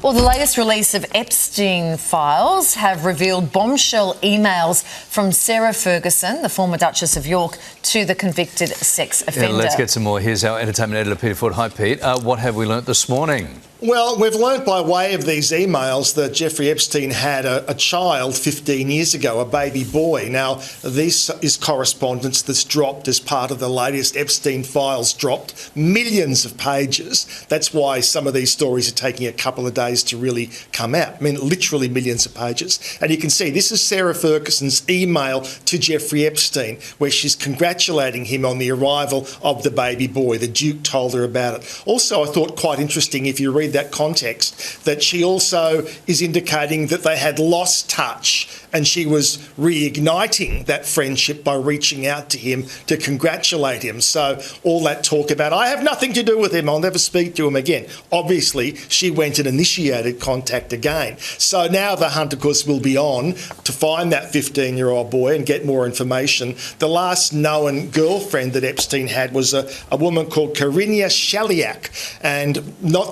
Well, the latest release of Epstein files have revealed bombshell emails from Sarah Ferguson, the former Duchess of York, to the convicted sex offender. Yeah, let's get some more. Here's our entertainment editor, Peter Ford. Hi, Pete. What have we learnt this morning? Well, we've learnt by way of these emails that Jeffrey Epstein had a child 15 years ago, a baby boy. Now, this is correspondence that's dropped as part of the latest Epstein files dropped. Millions of pages. That's why some of these stories are taking a couple of days to really come out. I mean, literally millions of pages. And you can see this is Sarah Ferguson's email to Jeffrey Epstein, where she's congratulating him on the arrival of the baby boy. The Duke told her about it. Also, I thought quite interesting, if you read that context, that she also is indicating that they had lost touch and she was reigniting that friendship by reaching out to him to congratulate him. So all that talk about, I have nothing to do with him, I'll never speak to him again. Obviously, she went and initiated contact again. So now the hunt, of course, will be on to find that 15-year-old boy and get more information. The last known girlfriend that Epstein had was a woman called Karina Shaliak, and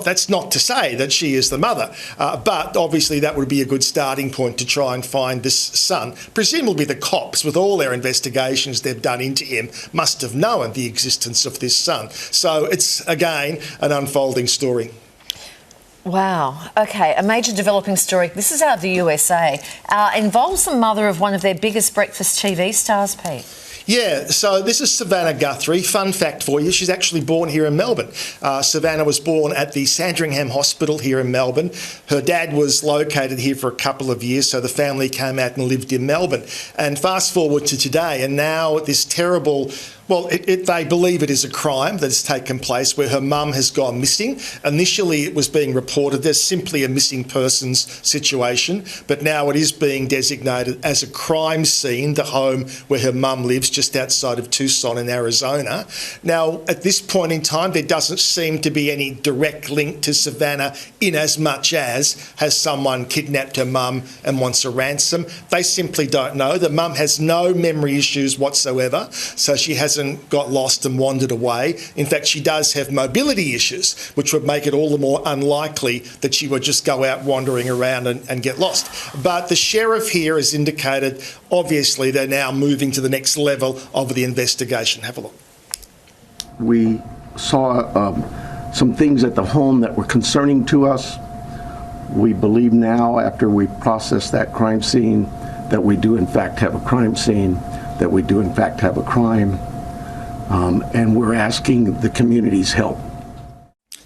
that's not to say that she is the mother, but obviously that would be a good starting point to try and find this son. Presumably the cops, with all their investigations they've done into him, must have known the existence of this son. So it's, again, an unfolding story. Wow. OK, a major developing story. This is out of the USA. Involves the mother of one of their biggest breakfast TV stars, Pete. Yeah, so this is Savannah Guthrie. Fun fact for you, she's actually born here in Melbourne. Savannah was born at the Sandringham Hospital here in Melbourne. Her dad was located here for a couple of years, so the family came out and lived in Melbourne. And fast forward to today, and now this terrible... Well, they believe it is a crime that has taken place where her mum has gone missing. Initially, it was being reported as simply a missing persons situation, but now it is being designated as a crime scene, the home where her mum lives just outside of Tucson in Arizona. Now, at this point in time, there doesn't seem to be any direct link to Savannah in as much as has someone kidnapped her mum and wants a ransom. They simply don't know. The mum has no memory issues whatsoever, so she hasn't got lost and wandered away. In fact, she does have mobility issues, which would make it all the more unlikely that she would just go out wandering around and get lost. But the sheriff here has indicated, obviously, they're now moving to the next level of the investigation. Have a look. We saw some things at the home that were concerning to us. We believe now, after we process that crime scene, that we do in fact have a crime scene, that we do in fact have a crime. And we're asking the community's help.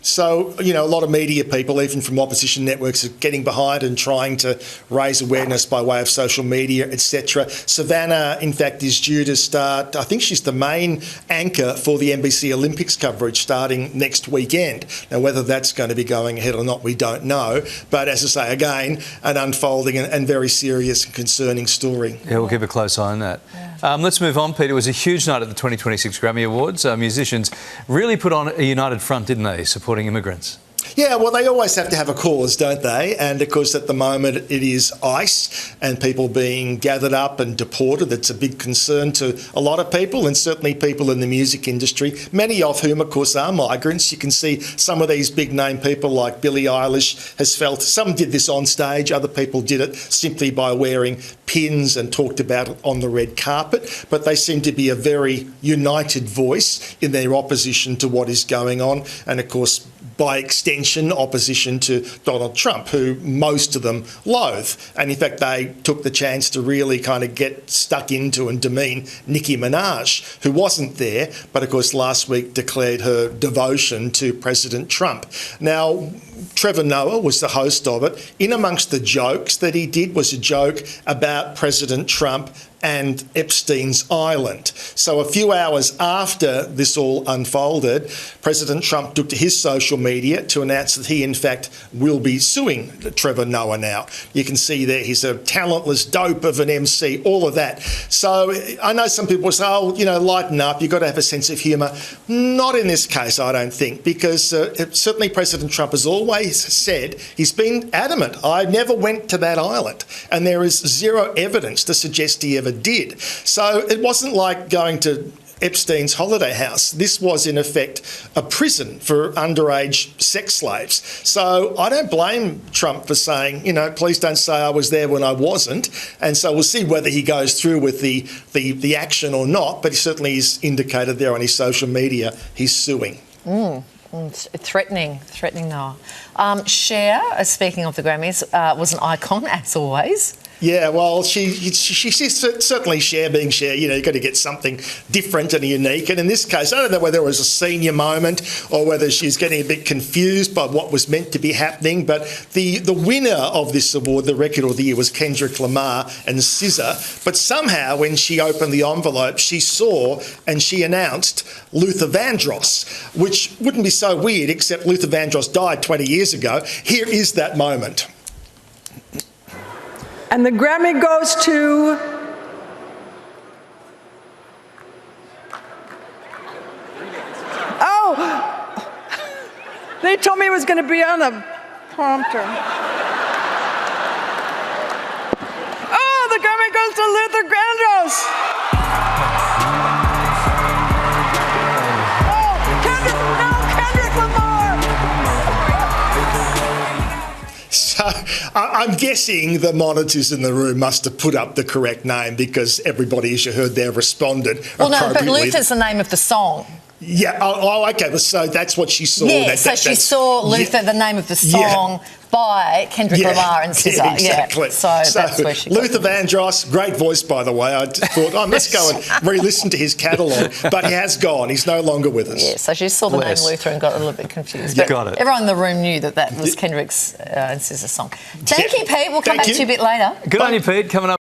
So, you know, a lot of media people, even from opposition networks, are getting behind and trying to raise awareness by way of social media, etc. Savannah, in fact, is due to start, I think she's the main anchor for the NBC Olympics coverage starting next weekend. Now, whether that's going to be going ahead or not, we don't know. But as I say, again, an unfolding and very serious and concerning story. Yeah, we'll keep a close eye on that. Let's move on, Peter. It was a huge night at the 2026 Grammy Awards. Musicians really put on a united front, didn't they, supporting immigrants? Yeah, well, they always have to have a cause, don't they? And, of course, at the moment it is ICE and people being gathered up and deported. It's a big concern to a lot of people, and certainly people in the music industry, many of whom, of course, are migrants. You can see some of these big-name people like Billie Eilish has felt. Some did this on stage, other people did it simply by wearing pins and talked about it on the red carpet. But they seem to be a very united voice in their opposition to what is going on. And, of course, by extension, opposition to Donald Trump, who most of them loathe. And in fact, they took the chance to really kind of get stuck into and demean Nicki Minaj, who wasn't there, but of course last week declared her devotion to President Trump. Now, Trevor Noah was the host of it. In amongst the jokes that he did was a joke about President Trump and Epstein's island. So a few hours after this all unfolded, President Trump took to his social media to announce that he, in fact, will be suing Trevor Noah now. You can see there he's a talentless dope of an MC, all of that. So I know some people say, oh, you know, lighten up, you've got to have a sense of humour. Not in this case, I don't think, because certainly President Trump has always said, he's been adamant, I never went to that island. And there is zero evidence to suggest he ever did. So it wasn't like going to Epstein's holiday house. This was, in effect, a prison for underage sex slaves. So I don't blame Trump for saying, please don't say I was there when I wasn't. And so we'll see whether he goes through with the action or not, but he certainly is indicated there on his social media he's suing. Threatening now. Cher, speaking of the Grammys, was an icon, as always. Yeah, well, she's certainly Cher being Cher. You've got to get something different and unique. And in this case, I don't know whether it was a senior moment or whether she's getting a bit confused by what was meant to be happening. But the winner of this award, the Record of the Year, was Kendrick Lamar and SZA. But somehow, when she opened the envelope, she saw and she announced Luther Vandross, which wouldn't be so weird, except Luther Vandross died 20 years ago. Here is that moment. And the Grammy goes to they told me it was going to be on the prompter. The Grammy goes to Luther Vandross. Kendrick Lamar. So I'm guessing the monitors in the room must have put up the correct name because everybody, as you heard there, responded Well, no, but appropriately. Luther's the name of the song. Yeah, okay, well, so that's what she saw. Yeah, she saw Luther, the name of the song, by Kendrick Lamar and SZA. Yeah, exactly. So that's where she got Luther Vandross, great voice, by the way. I just thought, let's go and re-listen to his catalogue. But he has gone. He's no longer with us. Yeah, so she saw the name Luther and got a little bit confused. You But got it. everyone in the room knew that was Kendrick's and SZA's song. Thank you, Pete. We'll come back to you a bit later. Good on you, Pete. Coming up.